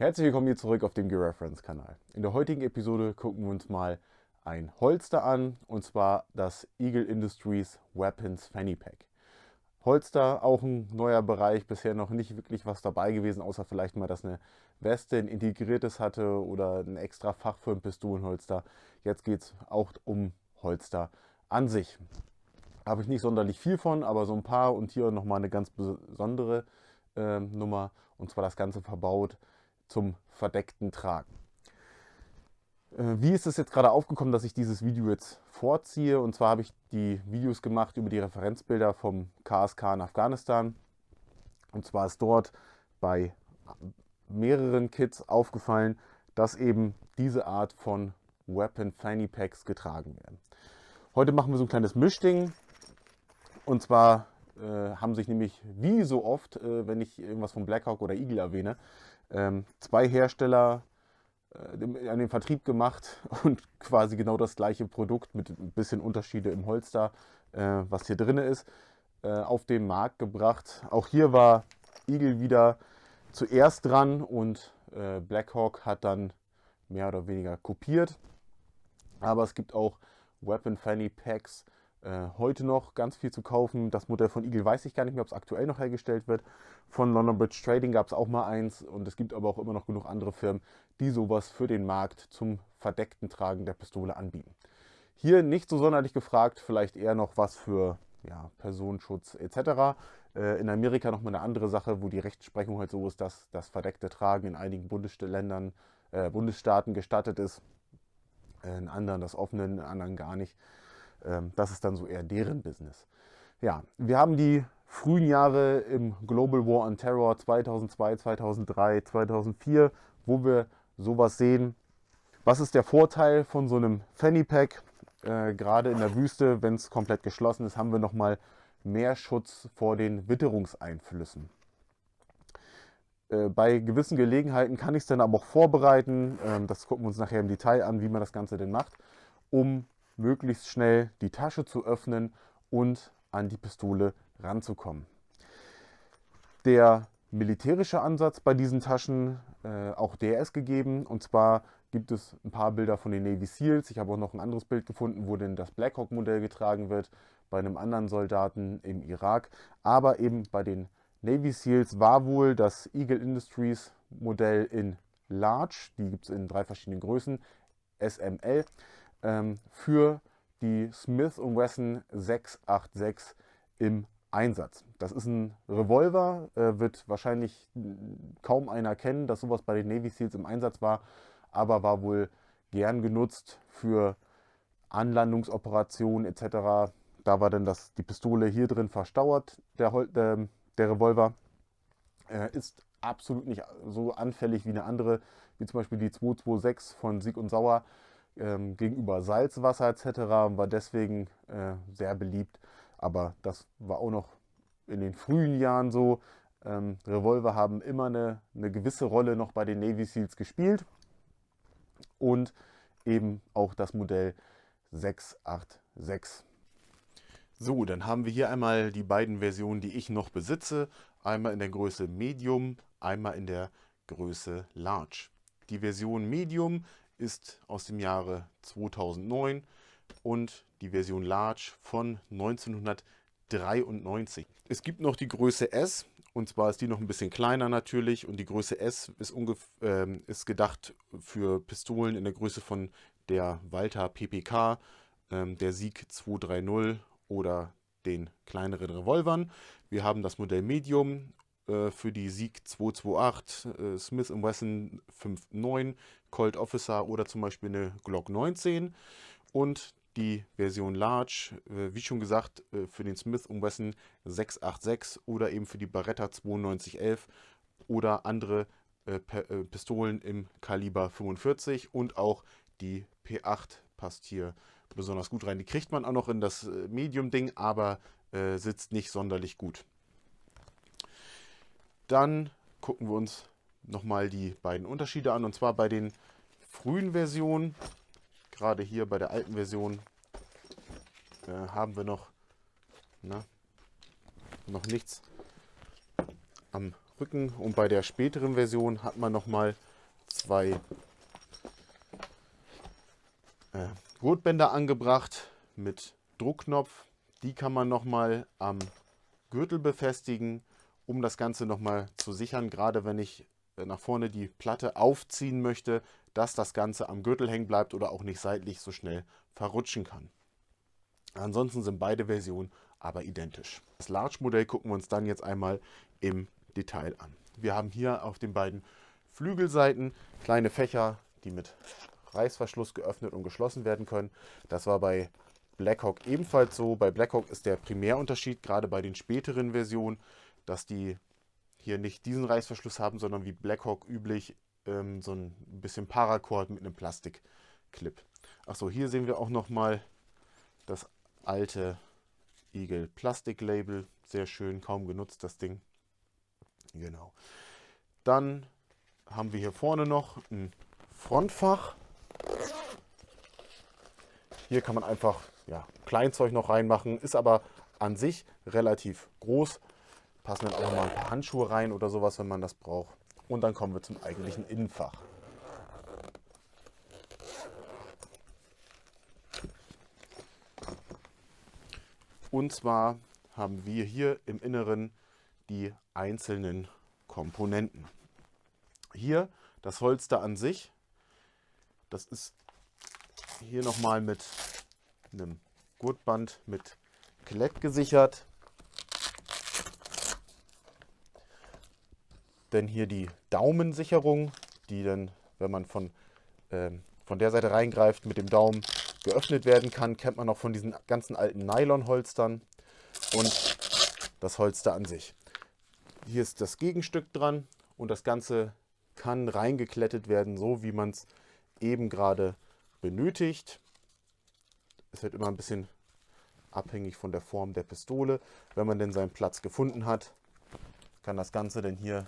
Herzlich willkommen hier zurück auf dem Gear Reference Kanal. In der heutigen Episode gucken wir uns mal ein Holster an, und zwar das Eagle Industries Weapons Fanny Pack. Holster, auch ein neuer Bereich, bisher noch nicht wirklich was dabei gewesen, außer vielleicht mal, dass eine Weste ein integriertes hatte oder ein extra Fach für ein Pistolenholster. Jetzt geht es auch um Holster an sich. Habe ich nicht sonderlich viel von, aber so ein paar, und hier nochmal eine ganz besondere Nummer, und zwar das Ganze verbaut zum verdeckten Tragen. Wie ist es jetzt gerade aufgekommen, dass ich dieses Video jetzt vorziehe? Und zwar habe ich die Videos gemacht über die Referenzbilder vom KSK in Afghanistan. Und zwar ist dort bei mehreren Kits aufgefallen, dass eben diese Art von Weapon Fanny Packs getragen werden. Heute machen wir so ein kleines Mischding. Und zwar haben sich nämlich, wie so oft, wenn ich irgendwas von Blackhawk oder Eagle erwähne, zwei Hersteller an den Vertrieb gemacht und quasi genau das gleiche Produkt mit ein bisschen Unterschiede im Holster, was hier drin ist, auf den Markt gebracht. Auch hier war Eagle wieder zuerst dran und Blackhawk hat dann mehr oder weniger kopiert. Aber es gibt auch Weapon Fanny Packs heute noch ganz viel zu kaufen. Das Modell von Eagle weiß ich gar nicht mehr, ob es aktuell noch hergestellt wird. Von London Bridge Trading gab es auch mal eins, und es gibt aber auch immer noch genug andere Firmen, die sowas für den Markt zum verdeckten Tragen der Pistole anbieten. Hier nicht so sonderlich gefragt, vielleicht eher noch was für Personenschutz etc. In Amerika nochmal eine andere Sache, wo die Rechtsprechung halt so ist, dass das verdeckte Tragen in einigen Bundesstaaten gestattet ist, in anderen das offene, in anderen gar nicht. Das ist dann so eher deren Business. Ja, wir haben die frühen Jahre im Global War on Terror 2002, 2003, 2004, wo wir sowas sehen. Was ist der Vorteil von so einem Fanny Pack? Gerade in der Wüste, wenn es komplett geschlossen ist, haben wir nochmal mehr Schutz vor den Witterungseinflüssen. Bei gewissen Gelegenheiten kann ich es dann aber auch vorbereiten. Das gucken wir uns nachher im Detail an, wie man das Ganze denn macht, um möglichst schnell die Tasche zu öffnen und an die Pistole ranzukommen. Der militärische Ansatz bei diesen Taschen, auch der ist gegeben. Und zwar gibt es ein paar Bilder von den Navy Seals. Ich habe auch noch ein anderes Bild gefunden, wo denn das Blackhawk-Modell getragen wird, bei einem anderen Soldaten im Irak. Aber eben bei den Navy Seals war wohl das Eagle Industries Modell in Large, die gibt es in 3 verschiedenen Größen, SML, für die Smith & Wesson 686 im Einsatz. Das ist ein Revolver, wird wahrscheinlich kaum einer kennen, dass sowas bei den Navy Seals im Einsatz war, aber war wohl gern genutzt für Anlandungsoperationen etc. Da war dann die Pistole hier drin verstauert, der Revolver. Ist absolut nicht so anfällig wie eine andere, wie zum Beispiel die 226 von Sieg und Sauer gegenüber Salzwasser etc. War deswegen sehr beliebt. Aber das war auch noch in den frühen Jahren so. Revolver haben immer eine gewisse Rolle noch bei den Navy Seals gespielt. Und eben auch das Modell 686. So, dann haben wir hier einmal die beiden Versionen, die ich noch besitze. Einmal in der Größe Medium, einmal in der Größe Large. Die Version Medium ist aus dem Jahre 2009 und die Version Large von 1993. Es gibt noch die Größe S, und zwar ist die noch ein bisschen kleiner natürlich, und die Größe S ist gedacht für Pistolen in der Größe von der Walther PPK, der Sieg 230 oder den kleineren Revolvern. Wir haben das Modell Medium für die Sieg 228, Smith & Wesson 5.9, Colt Officer oder zum Beispiel eine Glock 19. Und die Version Large, wie schon gesagt, für den Smith & Wesson 686 oder eben für die Beretta 9211 oder andere Pistolen im Kaliber 45, und auch die P8 passt hier besonders gut rein. Die kriegt man auch noch in das Medium-Ding, aber sitzt nicht sonderlich gut. Dann gucken wir uns nochmal die beiden Unterschiede an, und zwar bei den frühen Versionen. Gerade hier bei der alten Version haben wir noch nichts am Rücken, und bei der späteren Version hat man nochmal 2 Gurtbänder angebracht mit Druckknopf. Die kann man nochmal am Gürtel befestigen, um das Ganze nochmal zu sichern, gerade wenn ich nach vorne die Platte aufziehen möchte, dass das Ganze am Gürtel hängen bleibt oder auch nicht seitlich so schnell verrutschen kann. Ansonsten sind beide Versionen aber identisch. Das Large-Modell gucken wir uns dann jetzt einmal im Detail an. Wir haben hier auf den beiden Flügelseiten kleine Fächer, die mit Reißverschluss geöffnet und geschlossen werden können. Das war bei Blackhawk ebenfalls so. Bei Blackhawk ist der Primärunterschied, gerade bei den späteren Versionen, dass die hier nicht diesen Reißverschluss haben, sondern wie Blackhawk üblich so ein bisschen Paracord mit einem Plastikclip. Achso, hier sehen wir auch nochmal das alte Eagle Plastik-Label. Sehr schön, kaum genutzt das Ding. Genau. Dann haben wir hier vorne noch ein Frontfach. Hier kann man einfach Kleinzeug noch reinmachen, ist aber an sich relativ groß. Passen dann auch noch mal ein paar Handschuhe rein oder sowas, wenn man das braucht. Und dann kommen wir zum eigentlichen Innenfach. Und zwar haben wir hier im Inneren die einzelnen Komponenten. Hier das Holster an sich. Das ist hier nochmal mit einem Gurtband mit Klett gesichert. Denn hier die Daumensicherung, die dann, wenn man von der Seite reingreift, mit dem Daumen geöffnet werden kann, kennt man auch von diesen ganzen alten Nylon-Holstern. Und das Holster an sich. Hier ist das Gegenstück dran und das Ganze kann reingeklettet werden, so wie man es eben gerade benötigt. Es wird immer ein bisschen abhängig von der Form der Pistole. Wenn man denn seinen Platz gefunden hat, kann das Ganze dann hier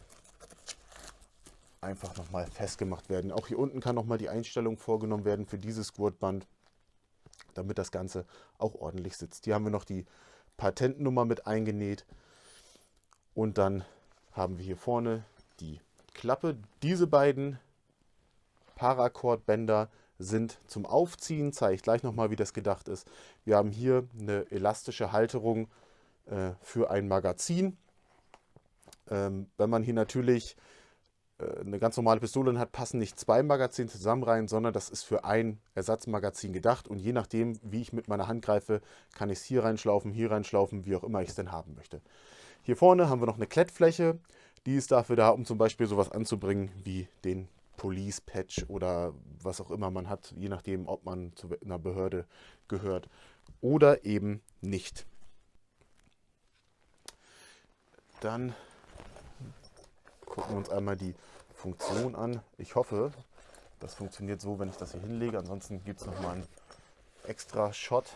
einfach nochmal festgemacht werden. Auch hier unten kann nochmal die Einstellung vorgenommen werden für dieses Gurtband, damit das Ganze auch ordentlich sitzt. Hier haben wir noch die Patentnummer mit eingenäht und dann haben wir hier vorne die Klappe. Diese beiden Paracord-Bänder sind zum Aufziehen. Zeige ich gleich nochmal, wie das gedacht ist. Wir haben hier eine elastische Halterung für ein Magazin. Wenn man hier natürlich eine ganz normale Pistole hat, passen nicht zwei Magazine zusammen rein, sondern das ist für ein Ersatzmagazin gedacht. Und je nachdem, wie ich mit meiner Hand greife, kann ich es hier reinschlaufen, wie auch immer ich es denn haben möchte. Hier vorne haben wir noch eine Klettfläche. Die ist dafür da, um zum Beispiel sowas anzubringen wie den Police Patch oder was auch immer man hat, je nachdem, ob man zu einer Behörde gehört oder eben nicht. Dann gucken wir uns einmal die Funktion an. Ich hoffe, das funktioniert so, wenn ich das hier hinlege. Ansonsten gibt es nochmal einen extra Shot.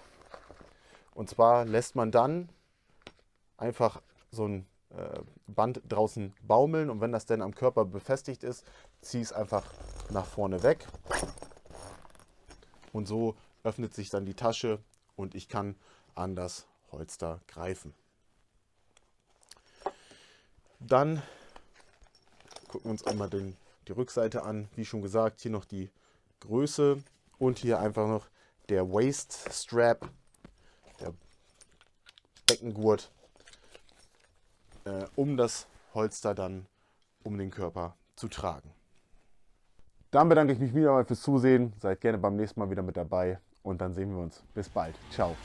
Und zwar lässt man dann einfach so ein Band draußen baumeln und wenn das dann am Körper befestigt ist, ziehe ich es einfach nach vorne weg. Und so öffnet sich dann die Tasche und ich kann an das Holster greifen. Dann gucken wir uns einmal die Rückseite an. Wie schon gesagt, hier noch die Größe und hier einfach noch der Waist Strap, der Beckengurt, um das Holster dann um den Körper zu tragen. Dann bedanke ich mich wieder mal fürs Zusehen. Seid gerne beim nächsten Mal wieder mit dabei und dann sehen wir uns. Bis bald. Ciao.